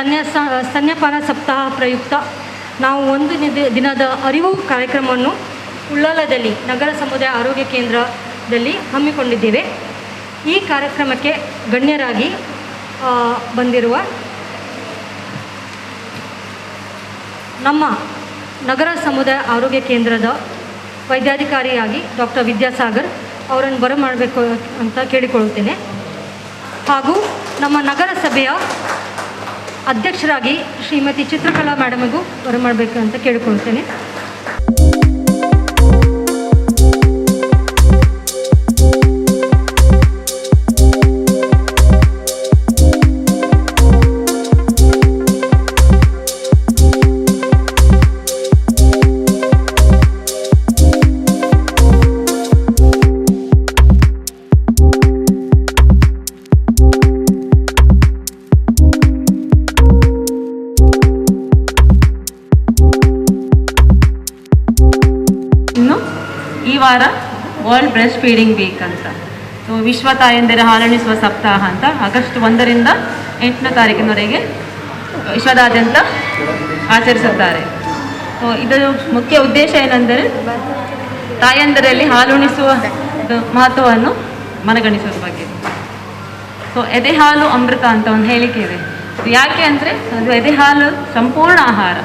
ಸ್ತನ್ಯಪಾನ ಸಪ್ತಾಹ ಪ್ರಯುಕ್ತ ನಾವು ಒಂದು ದಿನದ ಅರಿವು ಕಾರ್ಯಕ್ರಮವನ್ನು ಉಳ್ಳಾಲದಲ್ಲಿ ನಗರ ಸಮುದಾಯ ಆರೋಗ್ಯ ಕೇಂದ್ರದಲ್ಲಿ ಹಮ್ಮಿಕೊಂಡಿದ್ದೇವೆ. ಈ ಕಾರ್ಯಕ್ರಮಕ್ಕೆ ಗಣ್ಯರಾಗಿ ಬಂದಿರುವ ನಮ್ಮ ನಗರ ಸಮುದಾಯ ಆರೋಗ್ಯ ಕೇಂದ್ರದ ವೈದ್ಯಾಧಿಕಾರಿಯಾಗಿ ಡಾಕ್ಟರ್ ವಿದ್ಯಾಸಾಗರ್ ಅವರನ್ನು ಬರಮಾಡಬೇಕು ಅಂತ ಕೇಳಿಕೊಳ್ಳುತ್ತೇನೆ. ಹಾಗೂ ನಮ್ಮ ನಗರಸಭೆಯ ಅಧ್ಯಕ್ಷರಾಗಿ ಶ್ರೀಮತಿ ಚಿತ್ರಕಲಾ ಮೇಡಮಿಗೂ ಬರಮಾಡಬೇಕು ಅಂತ ಕೇಳಿಕೊಳ್ಳುತ್ತೇನೆ. ಈ ವಾರ ವರ್ಲ್ಡ್ ಬ್ರೆಸ್ಟ್ ಫೀಡಿಂಗ್ ವೀಕ್ ಅಂತ, ಸೊ ವಿಶ್ವ ತಾಯಂದಿರ ಹಾಲುಣಿಸುವ ಸಪ್ತಾಹ ಅಂತ ಆಗಸ್ಟ್ 1ರಿಂದ 8ನೇ ತಾರೀಕಿನವರೆಗೆ ವಿಶ್ವದಾದ್ಯಂತ ಆಚರಿಸುತ್ತಾರೆ. ಸೊ ಇದರ ಮುಖ್ಯ ಉದ್ದೇಶ ಏನೆಂದರೆ ತಾಯಂದಿರಲ್ಲಿ ಹಾಲುಣಿಸುವ ಮಹತ್ವವನ್ನು ಮನಗಣಿಸುವ ಬಗ್ಗೆ. ಸೊ ಎದೆ ಹಾಲು ಅಮೃತ ಅಂತ ಒಂದು ಹೇಳಿಕೆ ಇದೆ. ಯಾಕೆ ಅಂದರೆ ಅದು ಎದೆ ಹಾಲು ಸಂಪೂರ್ಣ ಆಹಾರ,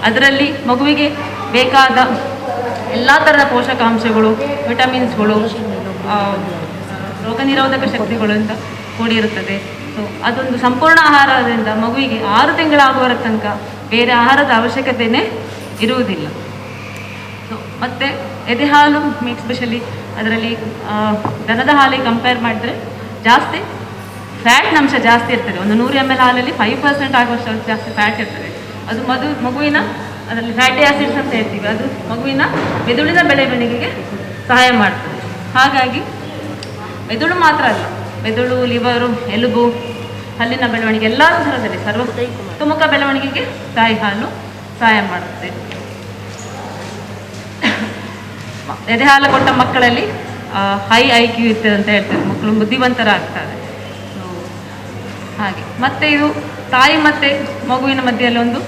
ಅದರಲ್ಲಿ ಮಗುವಿಗೆ ಬೇಕಾದ ಎಲ್ಲ ಥರದ ಪೋಷಕಾಂಶಗಳು, ವಿಟಮಿನ್ಸ್ಗಳು, ರೋಗ ನಿರೋಧಕ ಶಕ್ತಿಗಳು ಅಂತ ಕೂಡಿರುತ್ತದೆ. ಸೊ ಅದೊಂದು ಸಂಪೂರ್ಣ ಆಹಾರದಿಂದ ಮಗುವಿಗೆ 6 ತಿಂಗಳಾಗುವರ ತನಕ ಬೇರೆ ಆಹಾರದ ಅವಶ್ಯಕತೆಯೇ ಇರುವುದಿಲ್ಲ. ಸೊ ಮತ್ತು ಎದೆ ಹಾಲು ಎಸ್ಪೆಷಲಿ ಅದರಲ್ಲಿ ದನದ ಹಾಲಿಗೆ ಕಂಪೇರ್ ಮಾಡಿದ್ರೆ ಜಾಸ್ತಿ ಫ್ಯಾಟ್ನ ಅಂಶ ಜಾಸ್ತಿ ಇರ್ತದೆ. ಒಂದು 100 ml ಹಾಲಲ್ಲಿ 5% ಆಗುವಷ್ಟು ಜಾಸ್ತಿ ಫ್ಯಾಟ್ ಇರ್ತದೆ. ಅದು ಮಗುವಿನ ಅದರಲ್ಲಿ ಫ್ಯಾಟಿ ಆಸಿಡ್ಸ್ ಅಂತ ಹೇಳ್ತೀವಿ, ಅದು ಮಗುವಿನ ಮೆದುಳಿನ ಬೆಳವಣಿಗೆಗೆ ಸಹಾಯ ಮಾಡ್ತದೆ. ಹಾಗಾಗಿ ಮೆದುಳು ಮಾತ್ರ ಅಲ್ಲ, ಮೆದುಳು, ಲಿವರು, ಎಲುಬು, ಹಲ್ಲಿನ ಬೆಳವಣಿಗೆ ಎಲ್ಲ ಥರದಲ್ಲಿ ಸರ್ವತೋಮುಖ ಬೆಳವಣಿಗೆಗೆ ತಾಯಿ ಹಾಲು ಸಹಾಯ ಮಾಡುತ್ತೆ. ಎದೆ ಹಾಲು ಕೊಟ್ಟ ಮಕ್ಕಳಲ್ಲಿ ಹೈ IQ ಇರ್ತದೆ ಅಂತ ಹೇಳ್ತಾರೆ, ಮಕ್ಕಳು ಬುದ್ಧಿವಂತರಾಗ್ತಾರೆ. ಹಾಗೆ ಮತ್ತು ಇದು ತಾಯಿ ಮತ್ತು ಮಗುವಿನ ಮಧ್ಯೆಯಲ್ಲಿ ಒಂದು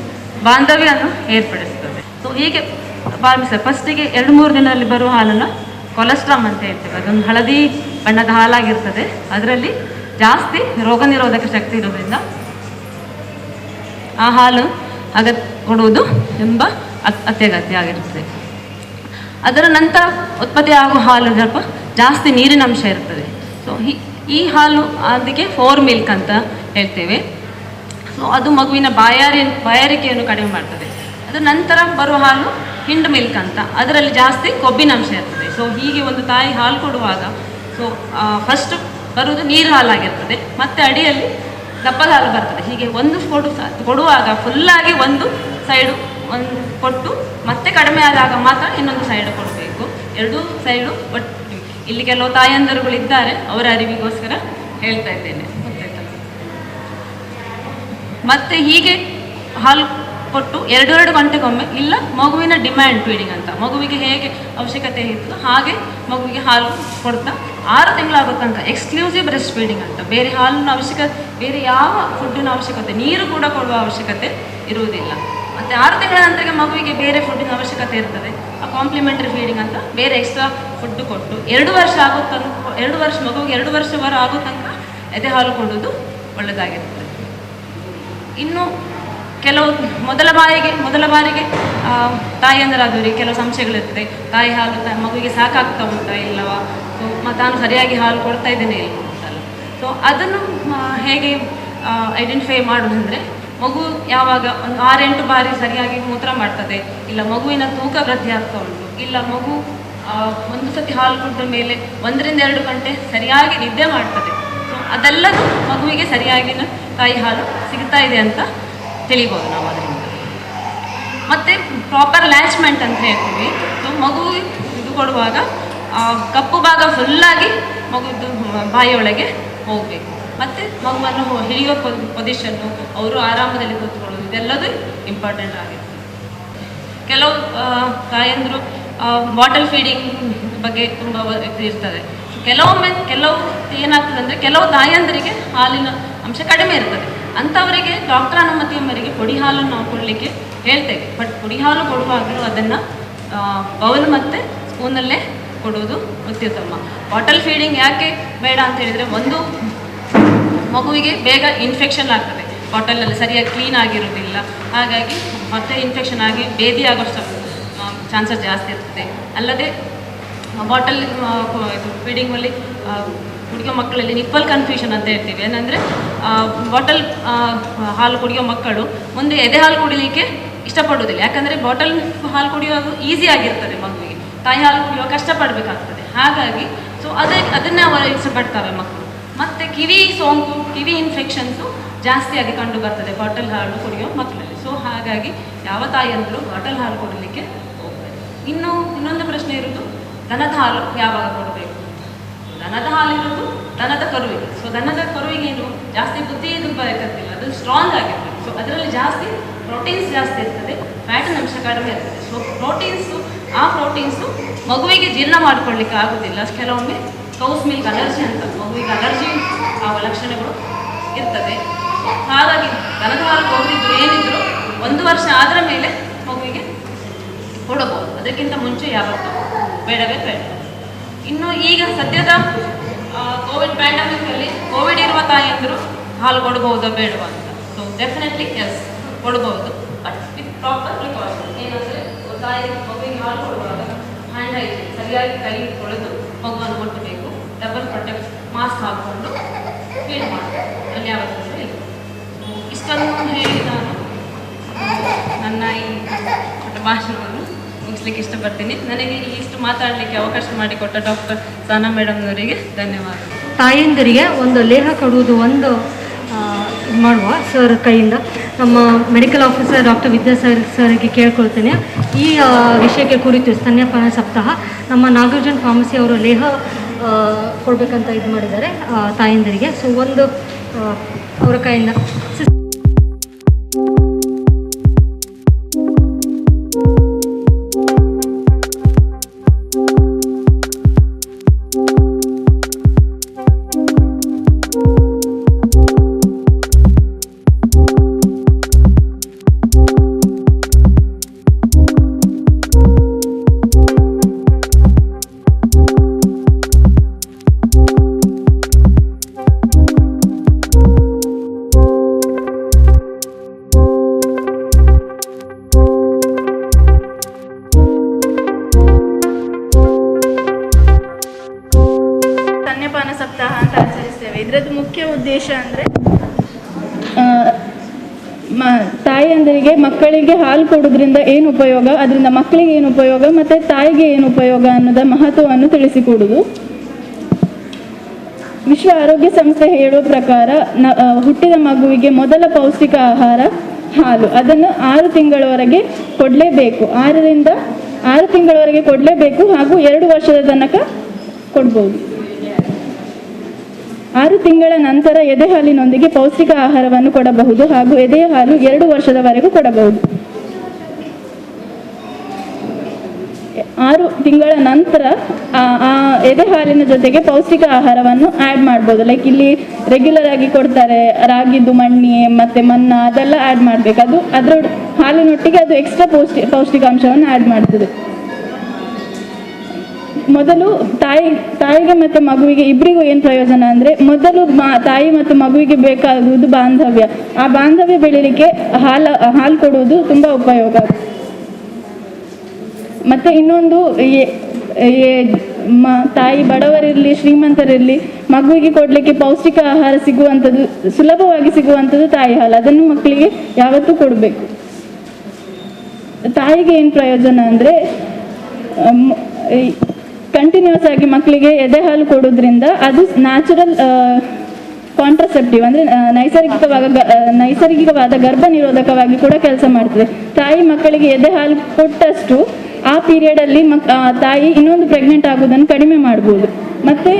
ಬಾಂಧವ್ಯವನ್ನು ಏರ್ಪಡಿಸ್ತದೆ. ಸೊ ಹೀಗೆ ಪ್ರಾರಂಭಿಸ್ತದೆ. ಫಸ್ಟಿಗೆ 2-3 ದಿನದಲ್ಲಿ ಬರುವ ಹಾಲನ್ನು ಕೊಲೆಸ್ಟ್ರಾಮ್ ಅಂತ ಹೇಳ್ತೇವೆ. ಅದೊಂದು ಹಳದಿ ಬಣ್ಣದ ಹಾಲಾಗಿರ್ತದೆ. ಅದರಲ್ಲಿ ಜಾಸ್ತಿ ರೋಗ ನಿರೋಧಕ ಶಕ್ತಿ ಇರೋದ್ರಿಂದ ಆ ಹಾಲು ಕೊಡುವುದು ತುಂಬ ಅತ್ಯಗತ್ಯ ಆಗಿರ್ತದೆ. ಅದರ ನಂತರ ಉತ್ಪತ್ತಿ ಆಗುವ ಹಾಲು ಸ್ವಲ್ಪ ಜಾಸ್ತಿ ನೀರಿನ ಅಂಶ ಇರ್ತದೆ. ಸೊ ಈ ಹಾಲು ಅದಕ್ಕೆ 4 ಮಿಲ್ಕ್ ಅಂತ ಹೇಳ್ತೇವೆ. ಸೊ ಅದು ಮಗುವಿನ ಬಾಯಾರಿಕೆಯನ್ನು ಕಡಿಮೆ ಮಾಡ್ತದೆ. ಅದರ ನಂತರ ಬರುವ ಹಾಲು ಹಿಂಡ್ ಮಿಲ್ಕ್ ಅಂತ, ಅದರಲ್ಲಿ ಜಾಸ್ತಿ ಕೊಬ್ಬಿನ ಅಂಶ ಇರ್ತದೆ. ಸೊ ಹೀಗೆ ಒಂದು ತಾಯಿ ಹಾಲು ಕೊಡುವಾಗ ಸೊ ಫಸ್ಟ್ ಬರುವುದು ನೀರು ಹಾಲಾಗಿರ್ತದೆ, ಮತ್ತು ಅಡಿಯಲ್ಲಿ ದಪ್ಪದ ಹಾಲು ಬರ್ತದೆ. ಹೀಗೆ ಒಂದು ಕೊಡುವಾಗ ಫುಲ್ಲಾಗಿ ಒಂದು ಸೈಡು ಕೊಟ್ಟು ಮತ್ತೆ ಕಡಿಮೆ ಆದಾಗ ಮಾತ್ರ ಇನ್ನೊಂದು ಸೈಡು ಕೊಡಬೇಕು. ಎರಡೂ ಸೈಡು ಬಟ್ ಇಲ್ಲಿ ಕೆಲವು ತಾಯಂದಿರುಗಳಿದ್ದಾರೆ, ಅವರ ಅರಿವಿಗೋಸ್ಕರ ಹೇಳ್ತಾ ಇದ್ದೇನೆ. ಮತ್ತು ಹೀಗೆ ಹಾಲು ಕೊಟ್ಟು 2 ಗಂಟೆಗೊಮ್ಮೆ ಇಲ್ಲ ಮಗುವಿನ ಡಿಮ್ಯಾಂಡ್ ಫೀಡಿಂಗ್ ಅಂತ, ಮಗುವಿಗೆ ಹೇಗೆ ಅವಶ್ಯಕತೆ ಇತ್ತು ಹಾಗೆ ಮಗುವಿಗೆ ಹಾಲು ಕೊಡ್ತಾ 6 ತಿಂಗಳಾಗೋ ತನಕ ಎಕ್ಸ್ಕ್ಲೂಸಿವ್ ಬ್ರೆಸ್ಟ್ ಫೀಡಿಂಗ್ ಅಂತ, ಬೇರೆ ಹಾಲಿನ ಅವಶ್ಯಕತೆ, ಬೇರೆ ಯಾವ ಫುಡ್ಡಿನ ಅವಶ್ಯಕತೆ, ನೀರು ಕೂಡ ಕೊಡುವ ಅವಶ್ಯಕತೆ ಇರುವುದಿಲ್ಲ. ಮತ್ತು 6 ತಿಂಗಳ ನಂತರ ಮಗುವಿಗೆ ಬೇರೆ ಫುಡ್ಡಿನ ಅವಶ್ಯಕತೆ ಇರ್ತದೆ, ಆ ಕಾಂಪ್ಲಿಮೆಂಟರಿ ಫೀಡಿಂಗ್ ಅಂತ ಬೇರೆ ಎಕ್ಸ್ಟ್ರಾ ಫುಡ್ ಕೊಟ್ಟು 2 ವರ್ಷ ಆಗೋ ತನಕ ಮಗುವಿಗೆ 2 ವರ್ಷವರ ಆಗೋ ತನಕ ಎದೆ ಹಾಲು ಕೊಡೋದು ಒಳ್ಳೆಯದಾಗಿರ್ತದೆ. ಇನ್ನು ಕೆಲವು ಮೊದಲ ಬಾರಿಗೆ ತಾಯಿಯಂದರಾದವರಿಗೆ ಕೆಲವು ಸಂಶಯಗಳಿರ್ತದೆ. ತಾಯಿ ಹಾಲು ಮಗುವಿಗೆ ಸಾಕಾಗ್ತಾ ಉಂಟಾ ಇಲ್ಲವಾ, ಸೊ ನಾನು ಸರಿಯಾಗಿ ಹಾಲು ಕೊಡ್ತಾ ಇದ್ದೇನೆ ಇಲ್ಲ ಅಂತಲ್ಲ. ಸೊ ಅದನ್ನು ಹೇಗೆ ಐಡೆಂಟಿಫೈ ಮಾಡೋದಂದರೆ, ಮಗು ಯಾವಾಗ ಒಂದು 6-8 ಬಾರಿ ಸರಿಯಾಗಿ ಮೂತ್ರ ಮಾಡ್ತದೆ, ಇಲ್ಲ ಮಗುವಿನ ತೂಕ ವೃದ್ಧಿ ಆಗ್ತಾ ಉಂಟು, ಇಲ್ಲ ಮಗು ಒಂದು ಸತಿ ಹಾಲು ಕುಡಿದ ಮೇಲೆ 1-2 ಗಂಟೆ ಸರಿಯಾಗಿ ನಿದ್ದೆ ಮಾಡ್ತದೆ. ಸೊ ಅದೆಲ್ಲದು ಮಗುವಿಗೆ ಸರಿಯಾಗಿನ ತಾಯಿ ಹಾಲು ಸಿಗ್ತಾ ಇದೆ ಅಂತ ತಿಳಿಬೋದು ನಾವು ಅದರಿಂದ. ಮತ್ತು ಪ್ರಾಪರ್ ಲ್ಯಾಚ್ಮೆಂಟ್ ಅಂತ ಹೇಳ್ತೀವಿ. ಸೊ ಮಗು ಇದು ಕೊಡುವಾಗ ಕಪ್ಪು ಭಾಗ ಫುಲ್ಲಾಗಿ ಮಗುವಿದ್ದು ಬಾಯಿಯೊಳಗೆ ಹೋಗಬೇಕು. ಮತ್ತು ಮಗುವನ್ನು ಹಿಡಿಯುವ ಪೊಸಿಷನ್ನು, ಅವರು ಆರಾಮದಲ್ಲಿ ಕೂತ್ಕೊಳ್ಳೋದು, ಇದೆಲ್ಲದೂ ಇಂಪಾರ್ಟೆಂಟ್ ಆಗಿರ್ತದೆ. ಕೆಲವು ತಾಯಂದರು ಬಾಟಲ್ ಫೀಡಿಂಗ್ ಬಗ್ಗೆ ತುಂಬ ಇರ್ತದೆ. ಕೆಲವು ಏನಾಗ್ತದೆ ಅಂದರೆ ಕೆಲವು ತಾಯಂದರಿಗೆ ಹಾಲಿನ ಅಂಶ ಕಡಿಮೆ ಇರ್ತದೆ. ಅಂಥವರಿಗೆ ಡಾಕ್ಟರ್ ಅನುಮತಿಯ ಮೇರೆಗೆ ಪುಡಿ ಹಾಲನ್ನು ನಾವು ಕೊಡಲಿಕ್ಕೆ ಹೇಳ್ತೇವೆ. ಬಟ್ ಪುಡಿ ಹಾಲು ಕೊಡುವಾಗಲೂ ಅದನ್ನು ಬೌಲ್ ಮತ್ತು ಸ್ಪೂನಲ್ಲೇ ಕೊಡುವುದು ಅತ್ಯುತ್ತಮ. ಬಾಟಲ್ ಫೀಡಿಂಗ್ ಯಾಕೆ ಬೇಡ ಅಂತ ಹೇಳಿದರೆ, ಒಂದು ಮಗುವಿಗೆ ಬೇಗ ಇನ್ಫೆಕ್ಷನ್ ಆಗ್ತದೆ, ಬಾಟಲಲ್ಲಿ ಸರಿಯಾಗಿ ಕ್ಲೀನ್ ಆಗಿರೋದಿಲ್ಲ, ಹಾಗಾಗಿ ಮತ್ತೆ ಇನ್ಫೆಕ್ಷನ್ ಆಗಿ ಬೇದಿ ಆಗೋಷ್ಟು ಚಾನ್ಸಸ್ ಜಾಸ್ತಿ ಇರ್ತದೆ. ಅಲ್ಲದೆ ಬಾಟಲ್ ಇದು ಫೀಡಿಂಗಲ್ಲಿ ಕುಡಿಯೋ ಮಕ್ಕಳಲ್ಲಿ ನಿಪ್ಪಲ್ ಕನ್ಫ್ಯೂಷನ್ ಅಂತ ಹೇಳ್ತೀವಿ. ಏನಂದರೆ ಬಾಟಲ್ ಹಾಲು ಕುಡಿಯೋ ಮಕ್ಕಳು ಮುಂದೆ ಎದೆ ಹಾಲು ಕುಡಿಲಿಕ್ಕೆ ಇಷ್ಟಪಡೋದಿಲ್ಲ. ಯಾಕಂದರೆ ಬಾಟಲ್ ಹಾಲು ಕುಡಿಯೋದು ಈಸಿ ಆಗಿರ್ತದೆ ಮಗುವಿಗೆ, ತಾಯಿ ಹಾಲು ಕುಡಿಯುವ ಕಷ್ಟಪಡಬೇಕಾಗ್ತದೆ. ಹಾಗಾಗಿ ಅದನ್ನೇ ಅವರು ಇಷ್ಟಪಡ್ತವೆ ಮಕ್ಕಳು. ಮತ್ತು ಕಿವಿ ಸೋಂಕು, ಕಿವಿ ಇನ್ಫೆಕ್ಷನ್ಸು ಜಾಸ್ತಿಯಾಗಿ ಕಂಡು ಬರ್ತದೆ ಬಾಟಲ್ ಹಾಲು ಕುಡಿಯೋ ಮಕ್ಕಳಲ್ಲಿ. ಸೊ ಹಾಗಾಗಿ ಯಾವ ತಾಯಿಯಂದರೂ ಬಾಟಲ್ ಹಾಲು ಕೊಡಲಿಕ್ಕೆ ಹೋಗ್ತಾರೆ. ಇನ್ನೊಂದು ಪ್ರಶ್ನೆ ಇರೋದು, ದನದ ಹಾಲು ಯಾವಾಗ ಕೊಡಬೇಕು? ದನದ ಹಾಲು ಇರೋದು ದನದ ಕರುವಿಗೆ. ಸೊ ದನದ ಕರುವಿಗೆ ಏನು ಜಾಸ್ತಿ ಬುದ್ಧಿ ಬೇಕಾಗ್ತಿಲ್ಲ, ಅದು ಸ್ಟ್ರಾಂಗ್ ಆಗಿರ್ತದೆ. ಸೊ ಅದರಲ್ಲಿ ಜಾಸ್ತಿ ಪ್ರೋಟೀನ್ಸ್ ಜಾಸ್ತಿ ಇರ್ತದೆ, ಫ್ಯಾಟಿನ ಅಂಶ ಕಡಿಮೆ ಇರ್ತದೆ. ಸೊ ಆ ಪ್ರೋಟೀನ್ಸು ಮಗುವಿಗೆ ಜೀರ್ಣ ಮಾಡ್ಕೊಳ್ಳಿಕ್ಕೆ ಆಗೋದಿಲ್ಲ. ಕೆಲವೊಮ್ಮೆ ಕೌಸ್ ಮಿಲ್ಕ್ ಅಲರ್ಜಿ ಅಂತ, ಮಗುವಿಗೆ ಅಲರ್ಜಿ ಆಗುವ ಲಕ್ಷಣಗಳು ಇರ್ತದೆ. ಹಾಗಾಗಿ ದನದ ಹಾಲು ಹೋಗಿದ್ರು ಏನಿದ್ರು 1 ವರ್ಷ ಆದರ ಮೇಲೆ ಮಗುವಿಗೆ ಕೊಡಬಹುದು, ಅದಕ್ಕಿಂತ ಮುಂಚೆ ಯಾವತ್ತೂ ಬೇಡವೇ ಬೇಡ. ಇನ್ನು ಈಗ ಸದ್ಯದ ಕೋವಿಡ್ ಪ್ಯಾಂಡಮಿಕಲ್ಲಿ ಕೋವಿಡ್ ಇರುವ ತಾಯಿಯಂದರು ಹಾಲು ಕೊಡಬಹುದಾ ಬೇಡವಾ ಅಂತ. ಸೊ ಡೆಫಿನೆಟ್ಲಿ ಎಸ್, ಕೊಡಬಹುದು, ಬಟ್ ವಿತ್ ಪ್ರಾಪರ್ ಪ್ರಿಕಾಷನ್. ಏನಂದರೆ ತಾಯಿ ಮಗುವಿಗೆ ಹಾಲು ಕೊಡುವಾಗ ಹ್ಯಾಂಡ್ ಹೈಜೀನ್, ಸರಿಯಾಗಿ ಕೈ ತೊಳೆದು ಮಗುವನ್ನು ಮುಟ್ಟಬೇಕು, ಡಬಲ್ ಪ್ರೊಟೆಕ್ಟ್ ಮಾಸ್ಕ್ ಹಾಕ್ಕೊಂಡು ಫೀಲ್ ಮಾಡಬೇಕು, ಅಲ್ಲಿ ಯಾವ ತೊಂದರೆ ಇಲ್ಲ. ಇಷ್ಟನ್ನು ಹೇಳಿ ನಾನು ನನ್ನ ಈ ಭಾಷಣವನ್ನು ಮುಗಿಸ್ಲಿಕ್ಕೆ ಇಷ್ಟಪಡ್ತೀನಿ. ನನಗೆ ಇಷ್ಟು ಮಾತಾಡಲಿಕ್ಕೆ ಅವಕಾಶ ಮಾಡಿಕೊಟ್ಟ ಡಾಕ್ಟರ್ ಸಾನಾ ಮೇಡಮ್ನವರಿಗೆ ಧನ್ಯವಾದ. ತಾಯಂದಿರಿಗೆ ಒಂದು ಲೇಹ ಕೊಡುವುದು ಒಂದು ಮಾಡುವ ಸರ್ ಕೈಯಿಂದ ನಮ್ಮ ಮೆಡಿಕಲ್ ಆಫೀಸರ್ ಡಾಕ್ಟರ್ ಸರ್ಗೆ ಕೇಳ್ಕೊಳ್ತೇನೆ. ಈ ವಿಷಯಕ್ಕೆ ಕುರಿತು ಸ್ತನ್ಯಪಾನ ಸಪ್ತಾಹ ನಮ್ಮ ನಾಗಾರ್ಜುನ ಫಾರ್ಮಸಿ ಅವರು ಲೇಹ ಕೊಡಬೇಕಂತ ಇದು ಮಾಡಿದ್ದಾರೆ ತಾಯಂದಿರಿಗೆ. ಸೊ ಒಂದು ಅವರ ಕೈಯಿಂದ ಸ್ತನ್ಯಪಾನ ಸಪ್ತಾಹ ಅಂತ ಆಚರಿಸ್ತೇವೆ. ಇದರದ್ದು ಮುಖ್ಯ ಉದ್ದೇಶ ಅಂದರೆ ತಾಯಿಯಂದರಿಗೆ ಮಕ್ಕಳಿಗೆ ಹಾಲು ಕೊಡೋದ್ರಿಂದ ಏನು ಉಪಯೋಗ, ಅದರಿಂದ ಮಕ್ಕಳಿಗೆ ಏನು ಉಪಯೋಗ ಮತ್ತು ತಾಯಿಗೆ ಏನು ಉಪಯೋಗ ಅನ್ನೋದ ಮಹತ್ವವನ್ನು ತಿಳಿಸಿಕೊಡುವುದು. ವಿಶ್ವ ಆರೋಗ್ಯ ಸಂಸ್ಥೆ ಹೇಳುವ ಪ್ರಕಾರ ಹುಟ್ಟಿದ ಮಗುವಿಗೆ ಮೊದಲ ಪೌಷ್ಟಿಕ ಆಹಾರ ಹಾಲು. ಅದನ್ನು 6 ತಿಂಗಳವರೆಗೆ ಕೊಡಲೇಬೇಕು, 6 ತಿಂಗಳವರೆಗೆ ಕೊಡಲೇಬೇಕು, ಹಾಗೂ 2 ವರ್ಷದ ತನಕ ಕೊಡ್ಬೋದು. 6 ತಿಂಗಳ ನಂತರ ಎದೆ ಹಾಲಿನೊಂದಿಗೆ ಪೌಷ್ಟಿಕ ಆಹಾರವನ್ನು ಕೊಡಬಹುದು, ಹಾಗೂ ಎದೆಯ ಹಾಲು 2 ವರ್ಷದವರೆಗೂ ಕೊಡಬಹುದು. 6 ತಿಂಗಳ ನಂತರ ಆ ಎದೆ ಹಾಲಿನ ಜೊತೆಗೆ ಪೌಷ್ಟಿಕ ಆಹಾರವನ್ನು ಆ್ಯಡ್ ಮಾಡ್ಬೋದು. ಲೈಕ್ ಇಲ್ಲಿ ರೆಗ್ಯುಲರ್ ಆಗಿ ಕೊಡ್ತಾರೆ ರಾಗಿದು ಮಣ್ಣಿ ಮತ್ತು ಮನ್ನ, ಅದೆಲ್ಲ ಆ್ಯಡ್ ಮಾಡಬೇಕು. ಅದು ಅದರ ಹಾಲಿನೊಟ್ಟಿಗೆ ಅದು ಎಕ್ಸ್ಟ್ರಾ ಪೌಷ್ಟಿಕಾಂಶವನ್ನು ಆ್ಯಡ್ ಮಾಡ್ತದೆ. ಮೊದಲು ತಾಯಿಗೆ ಮತ್ತು ಮಗುವಿಗೆ ಇಬ್ಬರಿಗೂ ಏನು ಪ್ರಯೋಜನ ಅಂದರೆ, ಮೊದಲು ತಾಯಿ ಮತ್ತು ಮಗುವಿಗೆ ಬೇಕಾಗುವುದು ಬಾಂಧವ್ಯ. ಆ ಬಾಂಧವ್ಯ ಬೆಳೀಲಿಕ್ಕೆ ಹಾಲು ಕೊಡುವುದು ತುಂಬ ಉಪಯೋಗ. ಮತ್ತು ಇನ್ನೊಂದು, ತಾಯಿ ಬಡವರಿರಲಿ ಶ್ರೀಮಂತರಿರಲಿ ಮಗುವಿಗೆ ಕೊಡಲಿಕ್ಕೆ ಪೌಷ್ಟಿಕ ಆಹಾರ ಸಿಗುವಂಥದ್ದು, ಸುಲಭವಾಗಿ ಸಿಗುವಂಥದ್ದು ತಾಯಿ ಹಾಲು. ಅದನ್ನು ಮಕ್ಕಳಿಗೆ ಯಾವತ್ತೂ ಕೊಡಬೇಕು. ತಾಯಿಗೆ ಏನು ಪ್ರಯೋಜನ ಅಂದರೆ, ಕಂಟಿನ್ಯೂಸ್ ಆಗಿ ಮಕ್ಕಳಿಗೆ ಎದೆ ಹಾಲು ಕೊಡೋದ್ರಿಂದ ಅದು ನ್ಯಾಚುರಲ್ ಕಾಂಟ್ರಸೆಪ್ಟಿವ್, ಅಂದರೆ ನೈಸರ್ಗಿಕವಾದ ಗರ್ಭ ನಿರೋಧಕವಾಗಿ ಕೂಡ ಕೆಲಸ ಮಾಡ್ತದೆ. ತಾಯಿ ಮಕ್ಕಳಿಗೆ ಎದೆ ಹಾಲು ಕೊಟ್ಟಷ್ಟು ಆ ಪೀರಿಯಡಲ್ಲಿ ತಾಯಿ ಇನ್ನೊಂದು ಪ್ರೆಗ್ನೆಂಟ್ ಆಗೋದನ್ನು ಕಡಿಮೆ ಮಾಡ್ಬೋದು. ಮತ್ತು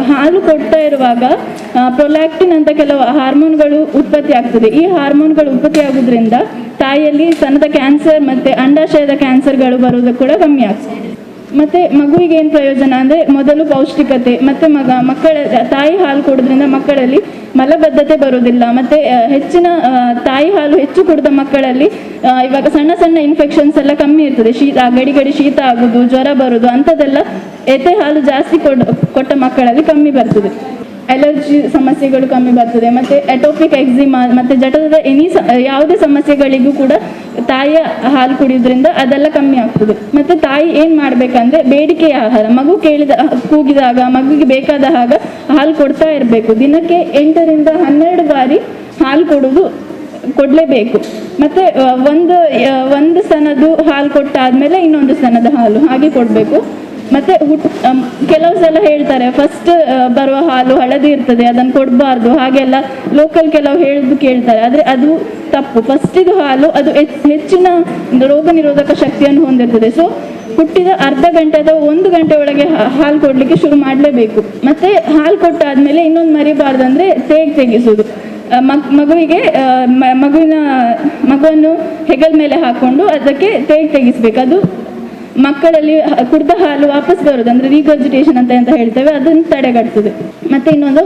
ಹಾಲು ಕೊಡ್ತಾ ಇರುವಾಗ ಪ್ರೊಲ್ಯಾಕ್ಟಿನ್ ಅಂತ ಕೆಲವು ಹಾರ್ಮೋನ್ಗಳು ಉತ್ಪತ್ತಿ ಆಗ್ತದೆ. ಈ ಹಾರ್ಮೋನ್ಗಳು ಉತ್ಪತ್ತಿ ಆಗೋದ್ರಿಂದ ತಾಯಿಯಲ್ಲಿ ಸ್ತನದ ಕ್ಯಾನ್ಸರ್ ಮತ್ತು ಅಂಡಾಶಯದ ಕ್ಯಾನ್ಸರ್ಗಳು ಬರೋದು ಕೂಡ ಕಮ್ಮಿ ಆಗ್ತದೆ. ಮತ್ತು ಮಗುವಿಗೆ ಏನು ಪ್ರಯೋಜನ ಅಂದರೆ ಮೊದಲು ಪೌಷ್ಟಿಕತೆ, ಮತ್ತು ಮಕ್ಕಳ ತಾಯಿ ಹಾಲು ಕೊಡೋದ್ರಿಂದ ಮಕ್ಕಳಲ್ಲಿ ಮಲಬದ್ಧತೆ ಬರೋದಿಲ್ಲ. ಮತ್ತು ಹೆಚ್ಚಿನ ತಾಯಿ ಹಾಲು ಹೆಚ್ಚು ಕುಡಿದ ಮಕ್ಕಳಲ್ಲಿ ಇವಾಗ ಸಣ್ಣ ಸಣ್ಣ ಇನ್ಫೆಕ್ಷನ್ಸ್ ಎಲ್ಲ ಕಮ್ಮಿ ಇರ್ತದೆ. ಗಡಿ ಶೀತ ಆಗೋದು, ಜ್ವರ ಬರೋದು ಅಂಥದ್ದೆಲ್ಲ ಎದೆ ಹಾಲು ಜಾಸ್ತಿ ಕೊಟ್ಟ ಮಕ್ಕಳಲ್ಲಿ ಕಮ್ಮಿ ಬರ್ತದೆ. ಅಲರ್ಜಿ ಸಮಸ್ಯೆಗಳು ಕಮ್ಮಿ ಬರ್ತದೆ. ಮತ್ತು ಅಟೋಪಿಕ್ ಎಕ್ಸಿಮಾ ಮತ್ತು ಜಠರದ ಯಾವುದೇ ಸಮಸ್ಯೆಗಳಿಗೂ ಕೂಡ ತಾಯಿಯ ಹಾಲು ಕುಡಿಯೋದ್ರಿಂದ ಅದೆಲ್ಲ ಕಮ್ಮಿ ಆಗ್ತದೆ. ಮತ್ತು ತಾಯಿ ಏನು ಮಾಡಬೇಕಂದ್ರೆ ಬೇಡಿಕೆಯ ಆಹಾರ, ಮಗು ಕೂಗಿದಾಗ ಮಗುವಿಗೆ ಬೇಕಾದ ಹಾಗೆ ಹಾಲು ಕೊಡ್ತಾ ಇರಬೇಕು. ದಿನಕ್ಕೆ 8 ರಿಂದ 12 ಬಾರಿ ಹಾಲು ಕೊಡಲೇಬೇಕು. ಮತ್ತು ಒಂದು ಸ್ತನದ್ದು ಹಾಲು ಕೊಟ್ಟಾದ್ಮೇಲೆ ಇನ್ನೊಂದು ಸ್ತನದ ಹಾಲು ಹಾಗೆ ಕೊಡಬೇಕು. ಮತ್ತು ಕೆಲವು ಸಲ ಹೇಳ್ತಾರೆ ಫಸ್ಟ್ ಬರುವ ಹಾಲು ಹಳದಿ ಇರ್ತದೆ, ಅದನ್ನು ಕೊಡಬಾರ್ದು, ಹಾಗೆಲ್ಲ ಲೋಕಲ್ ಕೆಲವು ಹೇಳೋದು ಕೇಳ್ತಾರೆ. ಆದರೆ ಅದು ತಪ್ಪು. ಫಸ್ಟಿದು ಹಾಲು ಅದು ಹೆಚ್ಚಿನ ರೋಗ ನಿರೋಧಕ ಶಕ್ತಿಯನ್ನು ಹೊಂದಿರ್ತದೆ. ಸೊ ಹುಟ್ಟಿದ ಅರ್ಧ ಗಂಟೆ ಅಥವಾ 1 ಗಂಟೆ ಒಳಗೆ ಹಾಲು ಕೊಡಲಿಕ್ಕೆ ಶುರು ಮಾಡಲೇಬೇಕು. ಮತ್ತು ಹಾಲು ಕೊಟ್ಟಾದ್ಮೇಲೆ ಇನ್ನೊಂದು ಮರಿಬಾರ್ದಂದರೆ ತೆಗೆಸೋದು. ಮಗುವಿಗೆ ಮಗುವನ್ನು ಹೆಗಲ ಮೇಲೆ ಹಾಕ್ಕೊಂಡು ಅದಕ್ಕೆ ತೆಗಿಸ್ಬೇಕು. ಅದು ಮಕ್ಕಳಲ್ಲಿ ಕುಡಿದ ಹಾಲು ವಾಪಸ್ ಬರೋದು, ಅಂದರೆ ರೀಗರ್ಜಿಟೇಷನ್ ಅಂತ ಹೇಳ್ತೇವೆ, ಅದನ್ನು ತಡೆಗಟ್ತದೆ. ಮತ್ತು ಇನ್ನೊಂದು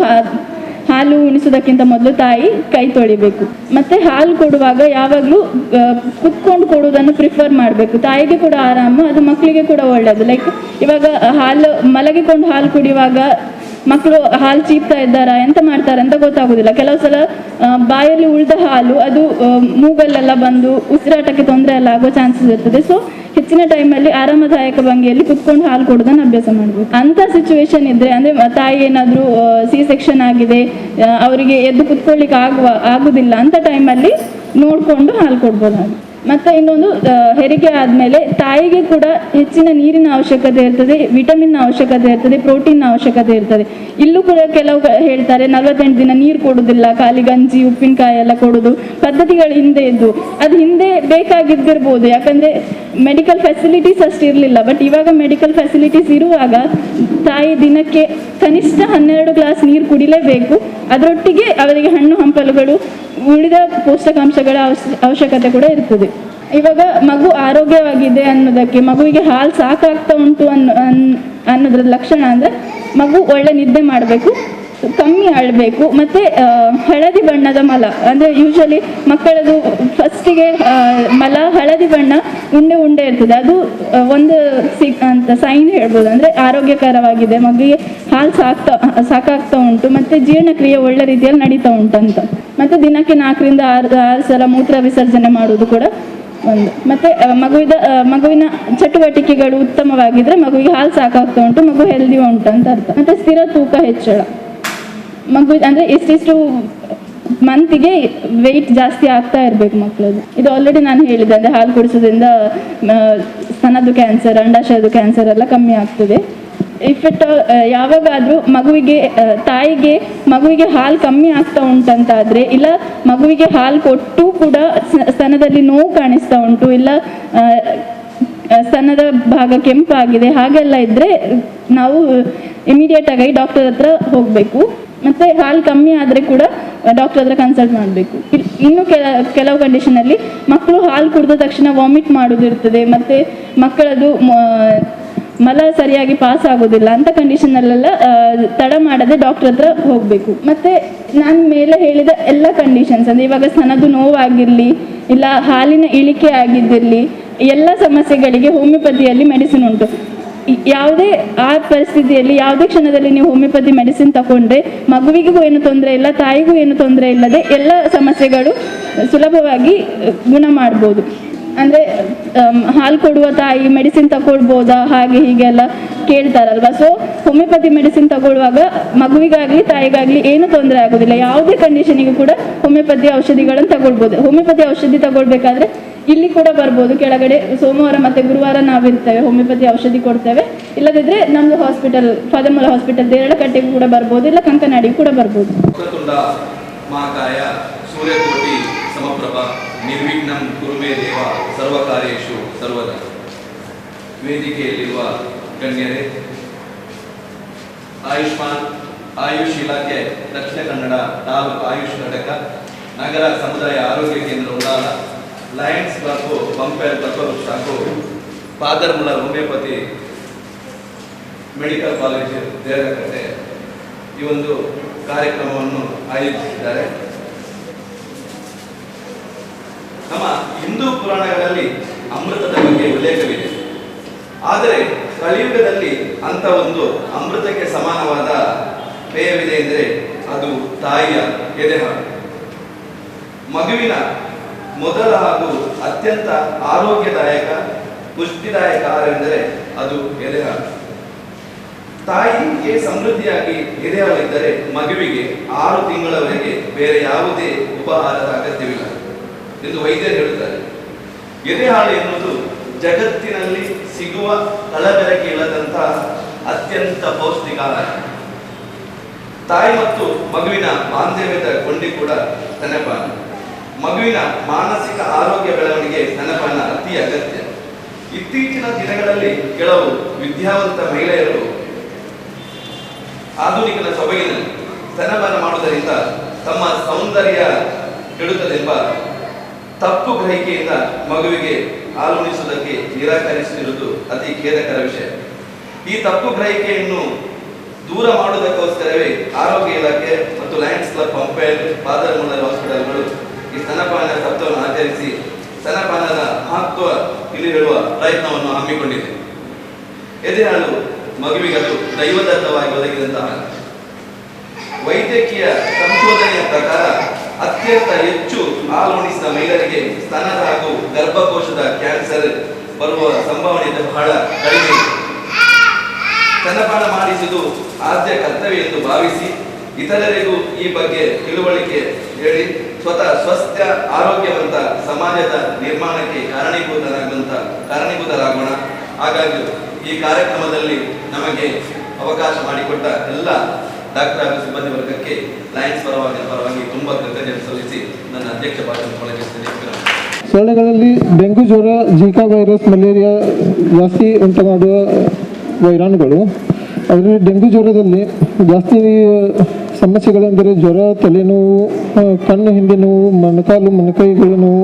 ಹಾಲು ಉಣಿಸೋದಕ್ಕಿಂತ ಮೊದಲು ತಾಯಿ ಕೈ ತೊಳಿಬೇಕು. ಮತ್ತು ಹಾಲು ಕೊಡುವಾಗ ಯಾವಾಗಲೂ ಕುತ್ಕೊಂಡು ಕೊಡುವುದನ್ನು ಪ್ರಿಫರ್ ಮಾಡಬೇಕು. ತಾಯಿಗೆ ಕೂಡ ಆರಾಮು, ಅದು ಮಕ್ಕಳಿಗೆ ಕೂಡ ಒಳ್ಳೆಯದು. ಲೈಕ್ ಇವಾಗ ಮಲಗಿಕೊಂಡು ಹಾಲು ಕುಡಿಯುವಾಗ ಮಕ್ಕಳು ಹಾಲು ಚೀಪ್ತಾ ಇದ್ದಾರಾ, ಎಂತ ಮಾಡ್ತಾರೆ ಅಂತ ಗೊತ್ತಾಗೋದಿಲ್ಲ. ಕೆಲವು ಸಲ ಬಾಯಲ್ಲಿ ಉಳಿದ ಹಾಲು ಅದು ಮೂಗಲ್ಲೆಲ್ಲ ಬಂದು ಉಸಿರಾಟಕ್ಕೆ ತೊಂದರೆ ಎಲ್ಲ ಆಗೋ ಚಾನ್ಸಸ್ ಇರ್ತದೆ. ಸೊ ಹೆಚ್ಚಿನ ಟೈಮಲ್ಲಿ ಆರಾಮದಾಯಕ ಭಂಗಿಯಲ್ಲಿ ಕುತ್ಕೊಂಡು ಹಾಲು ಕೊಡೋದನ್ನು ಅಭ್ಯಾಸ ಮಾಡಬೇಕು. ಅಂಥ ಸಿಚುವೇಶನ್ ಇದ್ದರೆ, ಅಂದರೆ ತಾಯಿ ಏನಾದರೂ C-ಸೆಕ್ಷನ್ ಆಗಿದೆ, ಅವರಿಗೆ ಎದ್ದು ಕುತ್ಕೊಳ್ಳಿಕ್ಕೆ ಆಗೋದಿಲ್ಲ ಅಂತ ಟೈಮಲ್ಲಿ ನೋಡಿಕೊಂಡು ಹಾಲು ಕೊಡ್ಬೋದು. ಮತ್ತು ಇನ್ನೊಂದು, ಹೆರಿಗೆ ಆದಮೇಲೆ ತಾಯಿಗೆ ಕೂಡ ಹೆಚ್ಚಿನ ನೀರಿನ ಅವಶ್ಯಕತೆ ಇರ್ತದೆ, ವಿಟಮಿನ್ ಅವಶ್ಯಕತೆ ಇರ್ತದೆ, ಪ್ರೋಟೀನ್ ಅವಶ್ಯಕತೆ ಇರ್ತದೆ. ಇಲ್ಲೂ ಕೂಡ ಕೆಲವು ಹೇಳ್ತಾರೆ 48 ದಿನ ನೀರು ಕೊಡೋದಿಲ್ಲ, ಖಾಲಿ ಗಂಜಿ ಉಪ್ಪಿನಕಾಯಿ ಎಲ್ಲ ಕೊಡೋದು ಪದ್ಧತಿಗಳು ಹಿಂದೆ ಇದ್ದು. ಅದು ಹಿಂದೆ ಬೇಕಾಗಿದ್ದಿರ್ಬೋದು, ಯಾಕಂದರೆ ಮೆಡಿಕಲ್ ಫೆಸಿಲಿಟೀಸ್ ಅಷ್ಟು ಇರಲಿಲ್ಲ. ಬಟ್ ಇವಾಗ ಮೆಡಿಕಲ್ ಫೆಸಿಲಿಟೀಸ್ ಇರುವಾಗ ತಾಯಿ ದಿನಕ್ಕೆ ಕನಿಷ್ಠ 12 ಗ್ಲಾಸ್ ನೀರು ಕುಡಿಲೇಬೇಕು. ಅದರೊಟ್ಟಿಗೆ ಅವರಿಗೆ ಹಣ್ಣು ಹಂಪಲುಗಳು, ಉಳಿದ ಪೋಷಕಾಂಶಗಳ ಅವಶ್ಯಕತೆ ಕೂಡ ಇರ್ತದೆ. ಇವಾಗ ಮಗು ಆರೋಗ್ಯವಾಗಿದೆ ಅನ್ನೋದಕ್ಕೆ, ಮಗುವಿಗೆ ಹಾಲು ಸಾಕಾಗ್ತಾ ಉಂಟು ಅನ್ನೋದ್ರ ಲಕ್ಷಣ ಅಂದರೆ ಮಗು ಒಳ್ಳೆ ನಿದ್ದೆ ಮಾಡಬೇಕು, ಕಮ್ಮಿ ಅಳಬೇಕು, ಮತ್ತು ಹಳದಿ ಬಣ್ಣದ ಮಲ, ಅಂದರೆ ಯೂಶಲಿ ಮಕ್ಕಳದು ಫಸ್ಟಿಗೆ ಮಲ ಹಳದಿ ಬಣ್ಣ ಉಂಡೆ ಇರ್ತದೆ. ಅದು ಒಂದು ಅಂತ ಸೈನ್ ಹೇಳ್ಬೋದು, ಅಂದರೆ ಆರೋಗ್ಯಕರವಾಗಿದೆ, ಮಗುವಿಗೆ ಹಾಲು ಸಾಕಾಗ್ತಾ ಉಂಟು, ಮತ್ತು ಜೀರ್ಣಕ್ರಿಯೆ ಒಳ್ಳೆ ರೀತಿಯಲ್ಲಿ ನಡೀತಾ ಉಂಟಂತ. ಮತ್ತು ದಿನಕ್ಕೆ 4 ರಿಂದ 6 ಸಲ ಮೂತ್ರ ವಿಸರ್ಜನೆ ಮಾಡೋದು ಕೂಡ ಒಂದು. ಮತ್ತು ಮಗುವಿನ ಚಟುವಟಿಕೆಗಳು ಉತ್ತಮವಾಗಿದ್ದರೆ ಮಗುವಿಗೆ ಹಾಲು ಸಾಕಾಗ್ತಾ ಉಂಟು, ಮಗು ಹೆಲ್ದಿ ಉಂಟು ಅಂತ ಅರ್ಥ. ಮತ್ತು ಸ್ಥಿರ ತೂಕ ಹೆಚ್ಚಳ, ಮಗು ಅಂದರೆ ಇಷ್ಟಿಷ್ಟು ಮಂತಿಗೆ ವೆಯ್ಟ್ ಜಾಸ್ತಿ ಆಗ್ತಾ ಇರಬೇಕು ಮಕ್ಕಳದು. ಇದು ಆಲ್ರೆಡಿ ನಾನು ಹೇಳಿದೆ, ಅಂದರೆ ಹಾಲು ಕುಡಿಸೋದ್ರಿಂದ ಸ್ತನದ್ದು ಕ್ಯಾನ್ಸರ್, ಅಂಡಾಶಯದ ಕ್ಯಾನ್ಸರ್ ಎಲ್ಲ ಕಮ್ಮಿ ಆಗ್ತದೆ. ಇಫ್ ಇಟ್ ಯಾವಾಗಾದರೂ ಮಗುವಿಗೆ ಹಾಲು ಕಮ್ಮಿ ಆಗ್ತಾ ಉಂಟಂತಾದರೆ, ಇಲ್ಲ ಮಗುವಿಗೆ ಹಾಲು ಕೊಟ್ಟು ಕೂಡ ಸ್ತನದಲ್ಲಿ ನೋವು ಕಾಣಿಸ್ತಾ ಉಂಟು, ಇಲ್ಲ ಸ್ತನದ ಭಾಗ ಕೆಂಪಾಗಿದೆ, ಹಾಗೆಲ್ಲ ಇದ್ದರೆ ನಾವು ಇಮಿಡಿಯೇಟಾಗಿ ಡಾಕ್ಟರ್ ಹತ್ರ ಹೋಗಬೇಕು. ಮತ್ತು ಹಾಲು ಕಮ್ಮಿ ಆದರೆ ಕೂಡ ಡಾಕ್ಟರ್ ಹತ್ರ ಕನ್ಸಲ್ಟ್ ಮಾಡಬೇಕು. ಇನ್ನು ಕೆಲವು ಕಂಡೀಷನಲ್ಲಿ ಮಕ್ಕಳು ಹಾಲು ಕುಡಿದ ತಕ್ಷಣ ವಾಮಿಟ್ ಮಾಡೋದಿರ್ತದೆ, ಮತ್ತು ಮಕ್ಕಳದು ಮಲ ಸರಿಯಾಗಿ ಪಾಸ್ ಆಗೋದಿಲ್ಲ. ಅಂಥ ಕಂಡೀಷನಲ್ಲೆಲ್ಲ ತಡ ಮಾಡದೆ ಡಾಕ್ಟರ್ ಹತ್ರ ಹೋಗಬೇಕು. ಮತ್ತು ನಾನು ಮೇಲೆ ಹೇಳಿದ ಎಲ್ಲ ಕಂಡೀಷನ್ಸ್, ಅಂದರೆ ಇವಾಗ ಸ್ತನದ್ದು ನೋವಾಗಿರಲಿ, ಇಲ್ಲ ಹಾಲಿನ ಇಳಿಕೆ ಆಗಿದ್ದಿರಲಿ, ಎಲ್ಲ ಸಮಸ್ಯೆಗಳಿಗೆ ಹೋಮಿಯೋಪತಿಯಲ್ಲಿ ಮೆಡಿಸಿನ್ ಉಂಟು. ಯಾವುದೇ ಆ ಪರಿಸ್ಥಿತಿಯಲ್ಲಿ ಯಾವುದೇ ಕ್ಷಣದಲ್ಲಿ ನೀವು ಹೋಮಿಯೋಪತಿ ಮೆಡಿಸಿನ್ ತಗೊಂಡ್ರೆ ಮಗುವಿಗೂ ಏನು ತೊಂದರೆ ಇಲ್ಲ, ತಾಯಿಗೂ ಏನು ತೊಂದರೆ ಇಲ್ಲದೆ ಎಲ್ಲ ಸಮಸ್ಯೆಗಳು ಸುಲಭವಾಗಿ ಗುಣ ಮಾಡ್ಬೋದು. ಅಂದರೆ ಹಾಲು ಕೊಡುವ ತಾಯಿ ಮೆಡಿಸಿನ್ ತಗೊಳ್ಬೋದಾ ಹಾಗೆ ಹೀಗೆಲ್ಲ ಕೇಳ್ತಾರಲ್ವ. ಸೊ ಹೋಮಿಯೋಪತಿ ಮೆಡಿಸಿನ್ ತಗೊಳ್ಳುವಾಗ ಮಗುವಿಗಾಗಲಿ ತಾಯಿಗಾಗಲಿ ಏನು ತೊಂದರೆ ಆಗೋದಿಲ್ಲ. ಯಾವುದೇ ಕಂಡೀಷನಿಗೂ ಕೂಡ ಹೋಮಿಯೋಪತಿ ಔಷಧಿಗಳನ್ನು ತಗೊಳ್ಬೋದು. ಹೋಮಿಯೋಪತಿ ಔಷಧಿ ತಗೊಳ್ಬೇಕಾದ್ರೆ ಇಲ್ಲಿ ಕೂಡ ಬರ್ಬೋದು, ಕೆಳಗಡೆ ಸೋಮವಾರ ಮತ್ತು ಗುರುವಾರ ನಾವಿರ್ತೇವೆ, ಹೋಮಿಯೋಪತಿ ಔಷಧಿ ಕೊಡ್ತೇವೆ. ಇಲ್ಲದಿದ್ದರೆ ನಮ್ಮದು ಹಾಸ್ಪಿಟಲ್ ಫಾದರ್ಮಲ ಹಾಸ್ಪಿಟಲ್ ದೇರಳಕಟ್ಟೆಗೂ ಕೂಡ ಬರ್ಬೋದು, ಇಲ್ಲ ಕಂಕನಾಡಿಗೂ ಕೂಡ ಬರ್ಬೋದು. ಮಹಾಕಾಯ ಸೂರ್ಯಕೋಟಿ ಸಮಪ್ರಭ ನಿರ್ವಿಘ್ನಂ ಕುರುಮೇ ದೇವ ಸರ್ವಕಾರ್ಯೇಷು ಸರ್ವದಾ. ವೇದಿಕೆಯಲ್ಲಿರುವ ಗಣ್ಯರೇ, ಆಯುಷ್ ಇಲಾಖೆ ದಕ್ಷಿಣ ಕನ್ನಡ ತಾಲೂಕು ಆಯುಷ್ ಘಟಕ, ನಗರ ಸಮುದಾಯ ಆರೋಗ್ಯ ಕೇಂದ್ರ ಉಡಾಲ, ಲಯನ್ಸ್ ಕ್ಲಬ್, ಪಂಪೆಲ್ ತತ್ವವೃಕ್ಷ ಹಾಗೂ Father Muller homeopathy medical college Deralakatte ಈ ಒಂದು ಕಾರ್ಯಕ್ರಮವನ್ನು ಆಯೋಜಿಸಿದ್ದಾರೆ. ನಮ್ಮ ಹಿಂದೂ ಪುರಾಣಗಳಲ್ಲಿ ಅಮೃತದ ಬಗ್ಗೆ ಉಲ್ಲೇಖವಿದೆ. ಆದರೆ ಕಲಿಯುಗದಲ್ಲಿ ಅಂತ ಒಂದು ಅಮೃತಕ್ಕೆ ಸಮಾನವಾದ ಪೇಯವಿದೆ ಎಂದರೆ ಅದು ತಾಯಿಯ ಎದೆಹಾಲು. ಮಗುವಿನ ಮೊದಲ ಹಾಗೂ ಅತ್ಯಂತ ಆರೋಗ್ಯದಾಯಕ ಪುಷ್ಟಿದಾಯಕ ಆಹಾರವೆಂದರೆ ಅದು ಎದೆಹಾಲು. ತಾಯಿಗೆ ಸಮೃದ್ಧಿಯಾಗಿ ಎದೆಹಾಲಿದ್ದರೆ ಮಗುವಿಗೆ 6 ತಿಂಗಳವರೆಗೆ ಬೇರೆ ಯಾವುದೇ ಉಪಹಾರದ ಅಗತ್ಯವಿಲ್ಲ ಎಂದು ವೈದ್ಯರು ಹೇಳುತ್ತಾರೆ. ಎದೆಹಾಲು ಎನ್ನುವುದು ಜಗತ್ತಿನಲ್ಲಿ ಸಿಗುವ ಕಳಬೆರಕೆ ಇಲ್ಲದಂತಹ ಅತ್ಯಂತ ಪೌಷ್ಟಿಕ ಆಹಾರ. ತಾಯಿ ಮತ್ತು ಮಗುವಿನ ಬಾಂಧವ್ಯದ ಕೊಂಡಿ ಕೂಡ ಸ್ತನ್ಯಪಾನ. ಮಗುವಿನ ಮಾನಸಿಕ ಆರೋಗ್ಯ ಬೆಳವಣಿಗೆ ಸ್ತನ್ಯಪಾನ ಅತಿ ಅಗತ್ಯ. ಇತ್ತೀಚಿನ ದಿನಗಳಲ್ಲಿ ಕೆಲವು ವಿದ್ಯಾವಂತ ಮಹಿಳೆಯರು ಆಧುನಿಕನ ಸೊಬಗಿನಲ್ಲಿ ಸ್ತನ್ಯಪಾನ ಮಾಡುವುದರಿಂದ ತಮ್ಮ ಸೌಂದರ್ಯ ಕೆಡುತ್ತದೆಂಬ ತಪ್ಪು ಗ್ರಹಿಕೆಯಿಂದ ಮಗುವಿಗೆ ಹಾಲುಣಿಸುವುದಕ್ಕೆ ನಿರಾಕರಿಸುತ್ತಿರುವುದು ಅತಿ ಖೇದಕರ ವಿಷಯ. ಈ ತಪ್ಪು ಗ್ರಹಿಕೆಯನ್ನು ದೂರ ಮಾಡುವುದಕ್ಕೋಸ್ಕರವೇ ಆರೋಗ್ಯ ಇಲಾಖೆ ಮತ್ತು ಲಯನ್ಸ್ ಕ್ಲಬ್ ಪಂಪೈಲ್ ಫಾದರ್ ಮುಲ್ಲರ್ ಹಾಸ್ಪಿಟಲ್ಗಳು ಈ ಸ್ತನಪಾನ ಸಪ್ತಾಹವನ್ನು ಆಚರಿಸಿ ಸ್ತನಪಾನದ ಮಹತ್ವ ಇಲ್ಲಿ ಹೇಳುವ ಪ್ರಯತ್ನವನ್ನು ಹಮ್ಮಿಕೊಂಡಿದೆ. ಎದೆಹಾಲು ಮಗುವಿಗೆ ಅದು ದೈವದತ್ತವಾಗಿ ಒದಗಿದಂತಹ ವೈದ್ಯಕೀಯ ಸಂಶೋಧನೆಯ ಪ್ರಕಾರ ಅತ್ಯಂತ ಹೆಚ್ಚು ಹಾಲುಣಿಸಿದ ಮಹಿಳೆಯರಿಗೆ ಸ್ತನದ ಹಾಗೂ ಗರ್ಭಕೋಶದ ಕ್ಯಾನ್ಸರ್ ಬರುವ ಸಂಭಾವನೆ ಬಹಳ ಕಡಿಮೆ. ಸ್ತನಪಾನ ಮಾಡಿಸುವುದು ಆದ್ಯ ಕರ್ತವ್ಯ ಎಂದು ಭಾವಿಸಿ ಇತರರಿಗೂ ಈ ಬಗ್ಗೆ ತಿಳುವಳಿಕೆ ಹೇಳಿ ಸ್ವತಃ ಸ್ವಸ್ಥ ಆರೋಗ್ಯವಂತ ಸಮಾಜದ ನಿರ್ಮಾಣಕ್ಕೆ ಕಾರಣೀಭೂತರಾಗೋಣ. ಹಾಗಾಗಿ ಈ ಕಾರ್ಯಕ್ರಮದಲ್ಲಿ ನಮಗೆ ಅವಕಾಶ ಮಾಡಿಕೊಟ್ಟ ಎಲ್ಲ ಡಾಕ್ಟರ್ ಹಾಗೂ ಸಿಬ್ಬಂದಿ ವರ್ಗಕ್ಕೆ ಲಯನ್ಸ್ ಪರವಾಗಿ ತುಂಬ ಕೃತಜ್ಞತೆ ಸಲ್ಲಿಸಿ ನನ್ನ ಅಧ್ಯಕ್ಷ ಭಾಷಣ ಕೊಡಲಿದ್ದೇನೆ. ಸೊಳ್ಳೆಗಳಲ್ಲಿ ಡೆಂಗು ಜ್ವರ, ಜಿಕಾ ವೈರಸ್, ಮಲೇರಿಯಾ ಜಾಸ್ತಿ ಉಂಟು ಮಾಡುವ ವೈರಾಣುಗಳು. ಅದರಲ್ಲಿ ಡೆಂಗು ಜ್ವರದಲ್ಲಿ ಜಾಸ್ತಿ ಸಮಸ್ಯೆಗಳೆಂದರೆ ಜ್ವರ, ತಲೆನೋವು, ಕಣ್ಣು ಹಿಂದೆ ನೋವು, ಮೊಣಕಾಲು ಮೊಣಕೈಗಳ ನೋವು,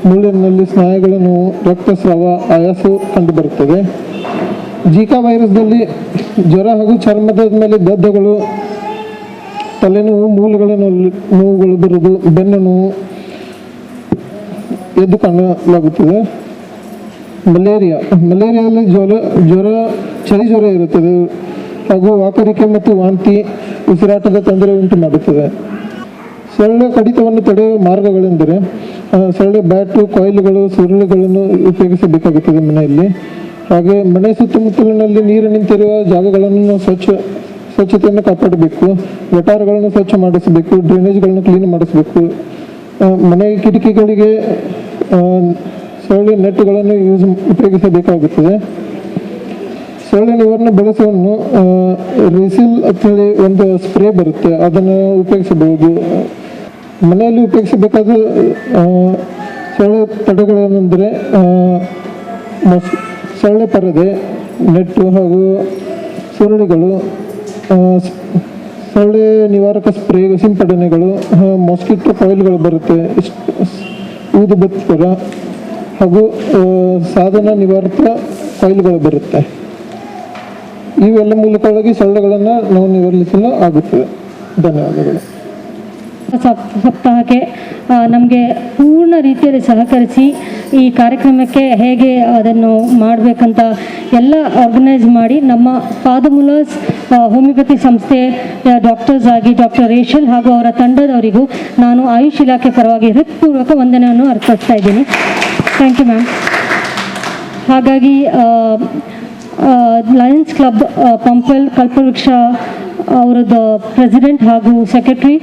ಮೂಳೆನಲ್ಲಿ ಸ್ನಾಯುಗಳ ನೋವು, ರಕ್ತಸ್ರಾವ, ಆಯಾಸ ಕಂಡುಬರುತ್ತದೆ. ಜಿಕಾ ವೈರಸ್ದಲ್ಲಿ ಜ್ವರ ಹಾಗೂ ಚರ್ಮದ ಮೇಲೆ ದದ್ದಗಳು, ತಲೆನೋವು, ಮೂಳೆಗಳ ನೋವುಗಳು ಬರುವುದು, ಬೆನ್ನು ನೋವು ಎದ್ದು ಕಾಣಲಾಗುತ್ತದೆ. ಮಲೇರಿಯಾದಲ್ಲಿ ಜ್ವರ ಚಳಿ ಜ್ವರ ಇರುತ್ತದೆ ಹಾಗೂ ವಾಕರಿಕೆ ಮತ್ತು ವಾಂತಿ, ಉಸಿರಾಟದ ತೊಂದರೆ ಉಂಟು ಮಾಡುತ್ತದೆ. ಸೊಳ್ಳೆ ಕಡಿತವನ್ನು ತಡೆಯುವ ಮಾರ್ಗಗಳೆಂದರೆ ಸೊಳ್ಳೆ ಬ್ಯಾಟು, ಕಾಯಿಲ್ಗಳು, ಸುರುಳಿಗಳನ್ನು ಉಪಯೋಗಿಸಬೇಕಾಗುತ್ತದೆ ಮನೆಯಲ್ಲಿ. ಹಾಗೆ ಮನೆ ಸುತ್ತಮುತ್ತಲಿನಲ್ಲಿ ನೀರು ನಿಂತಿರುವ ಜಾಗಗಳನ್ನು ಸ್ವಚ್ಛತೆಯನ್ನು ಕಾಪಾಡಬೇಕು. ಗಟಾರಗಳನ್ನು ಸ್ವಚ್ಛ ಮಾಡಿಸಬೇಕು. ಡ್ರೈನೇಜ್ಗಳನ್ನು ಕ್ಲೀನ್ ಮಾಡಿಸಬೇಕು. ಮನೆ ಕಿಟಕಿಗಳಿಗೆ ಸೊಳ್ಳೆ ನೆಟ್ಗಳನ್ನು ಉಪಯೋಗಿಸಬೇಕಾಗುತ್ತದೆ. ಸೊಳ್ಳೆ ನಿವಾರಣೆ ಬಳಸವನ್ನು ರೆಸಿಲ್ ಅಂತೇಳಿ ಒಂದು ಸ್ಪ್ರೇ ಬರುತ್ತೆ, ಅದನ್ನು ಉಪಯೋಗಿಸಬಹುದು. ಮನೆಯಲ್ಲಿ ಉಪಯೋಗಿಸಬೇಕಾದ ಸೊಳ್ಳೆ ತಡೆಗಳೇನೆಂದರೆ ಸೊಳ್ಳೆ ಪರದೆ, ನೆಟ್ಟು ಹಾಗೂ ಸುರುಳಿಗಳು, ಸೊಳ್ಳೆ ನಿವಾರಕ ಸ್ಪ್ರೇ ಸಿಂಪಡಣೆಗಳು, ಮಾಸ್ಕಿಟೋ ಕಾಯಿಲ್ಗಳು ಬರುತ್ತೆ, ಊದುಬತ್ತರ ಹಾಗೂ ಸಾಧನ ನಿವಾರಕ ಕಾಯಿಲ್ಗಳು ಬರುತ್ತೆ. ಇವೆಲ್ಲ ಮೂಲಕವಾಗಿ ಸೊಳ್ಳೆಗಳನ್ನು ನಾವು ನಿವಾರಿಸಲು ಆಗುತ್ತದೆ. ಧನ್ಯವಾದಗಳು. ಸಪ್ತಾಹಕ್ಕೆ ನಮಗೆ ಪೂರ್ಣ ರೀತಿಯಲ್ಲಿ ಸಹಕರಿಸಿ ಈ ಕಾರ್ಯಕ್ರಮಕ್ಕೆ ಹೇಗೆ ಅದನ್ನು ಮಾಡಬೇಕಂತ ಎಲ್ಲ ಆರ್ಗನೈಸ್ ಮಾಡಿ ನಮ್ಮ ಫಾದರ್ ಮುಲ್ಲರ್ಸ್ ಹೋಮಿಯೋಪತಿ ಸಂಸ್ಥೆ ಡಾಕ್ಟರ್ಸ್ ಆಗಿ ಡಾಕ್ಟರ್ ರೇಷಲ್ ಹಾಗೂ ಅವರ ತಂಡದವರಿಗೂ ನಾನು ಆಯುಷ್ ಇಲಾಖೆ ಪರವಾಗಿ ಹೃತ್ಪೂರ್ವಕ ವಂದನೆಯನ್ನು ಅರ್ಪಿಸ್ತಾ ಇದ್ದೀನಿ. Thank you ma'am. ಹಾಗಾಗಿ ಲಯನ್ಸ್ ಕ್ಲಬ್ ಪಂಪಲ್ ಕಲ್ಪವೃಕ್ಷ ಅವರದ್ದು ಪ್ರೆಸಿಡೆಂಟ್ ಹಾಗೂ ಸೆಕ್ರೆಟರಿ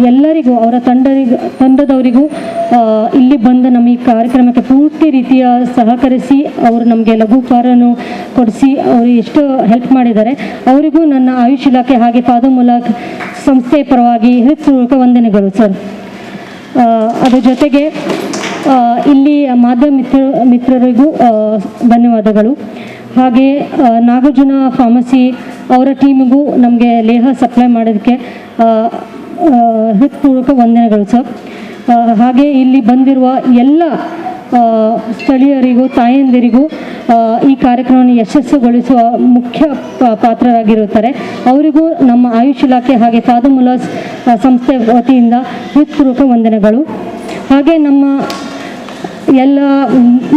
ಎಲ್ಲರಿಗೂ ಅವರ ತಂಡದವರಿಗೂ ಇಲ್ಲಿ ಬಂದು ನಮ್ಮ ಈ ಕಾರ್ಯಕ್ರಮಕ್ಕೆ ಪೂರ್ತಿ ರೀತಿಯ ಸಹಕರಿಸಿ ಅವರು ನಮಗೆ ಲಘು ಉಪಹಾರವನ್ನು ಕೊಡಿಸಿ ಅವರು ಎಷ್ಟು ಹೆಲ್ಪ್ ಮಾಡಿದ್ದಾರೆ ಅವರಿಗೂ ನನ್ನ ಆಯುಷ್ ಇಲಾಖೆ ಹಾಗೆ ಫಾದರ್ ಮುಲ್ಲರ್ ಸಂಸ್ಥೆ ಪರವಾಗಿ ಹೃತ್ಪೂರ್ವಕ ವಂದನೆಗಳು ಸರ್. ಅದರ ಜೊತೆಗೆ ಇಲ್ಲಿ ಮಾಧ್ಯಮ ಮಿತ್ರರಿಗೂ ಧನ್ಯವಾದಗಳು. ಹಾಗೆ ನಾಗಾರ್ಜುನ ಫಾರ್ಮಸಿ ಅವರ ಟೀಮಿಗೂ ನಮಗೆ ಲೇಹ ಸಪ್ಲೈ ಮಾಡೋದಕ್ಕೆ ಹೃತ್ಪೂರ್ವಕ ವಂದನೆಗಳು ಸರ್. ಹಾಗೆ ಇಲ್ಲಿ ಬಂದಿರುವ ಎಲ್ಲ ಸ್ಥಳೀಯರಿಗೂ ತಾಯಂದಿರಿಗೂ ಈ ಕಾರ್ಯಕ್ರಮವನ್ನು ಯಶಸ್ಸುಗೊಳಿಸುವ ಮುಖ್ಯ ಪಾತ್ರರಾಗಿರುತ್ತಾರೆ. ಅವರಿಗೂ ನಮ್ಮ ಆಯುಷ್ ಇಲಾಖೆ ಹಾಗೆ ಫಾದರ್ ಮುಲ್ಲರ್ಸ್ ಸಂಸ್ಥೆ ವತಿಯಿಂದ ಹೃತ್ಪೂರ್ವಕ ವಂದನೆಗಳು. ಹಾಗೆ ನಮ್ಮ ಎಲ್ಲ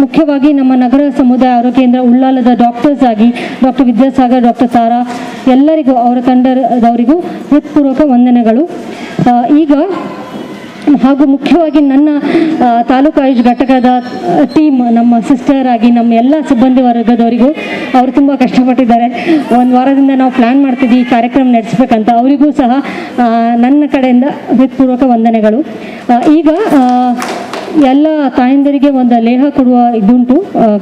ಮುಖ್ಯವಾಗಿ ನಮ್ಮ ನಗರ ಸಮುದಾಯ ಆರೋಗ್ಯ ಕೇಂದ್ರ ಉಳ್ಳಾಲದ ಡಾಕ್ಟರ್ಸ್ ಆಗಿ ಡಾಕ್ಟರ್ ವಿದ್ಯಾಸಾಗರ್, ಡಾಕ್ಟರ್ ಸಾರಾ, ಎಲ್ಲರಿಗೂ ಅವರ ತಂಡದವರಿಗೂ ಹೃತ್ಪೂರ್ವಕ ವಂದನೆಗಳು. ಈಗ ಹಾಗೂ ಮುಖ್ಯವಾಗಿ ನನ್ನ ತಾಲೂಕು ಆಯುಷ್ ಘಟಕದ ಟೀಮ್, ನಮ್ಮ ಸಿಸ್ಟರ್ ಆಗಿ ನಮ್ಮ ಎಲ್ಲ ಸಿಬ್ಬಂದಿ ವರ್ಗದವರಿಗೂ ಅವರು ತುಂಬ ಕಷ್ಟಪಟ್ಟಿದ್ದಾರೆ. ಒಂದು ವಾರದಿಂದ ನಾವು ಪ್ಲ್ಯಾನ್ ಮಾಡ್ತಿದ್ವಿ ಈ ಕಾರ್ಯಕ್ರಮ ನಡೆಸಬೇಕಂತ. ಅವರಿಗೂ ಸಹ ನನ್ನ ಕಡೆಯಿಂದ ಹೃತ್ಪೂರ್ವಕ ವಂದನೆಗಳು. ಈಗ ಎಲ್ಲ ತಾಯಂದಿರಿಗೆ ಒಂದು ಲೇಹ ಕೊಡುವ ಇದುಂಟು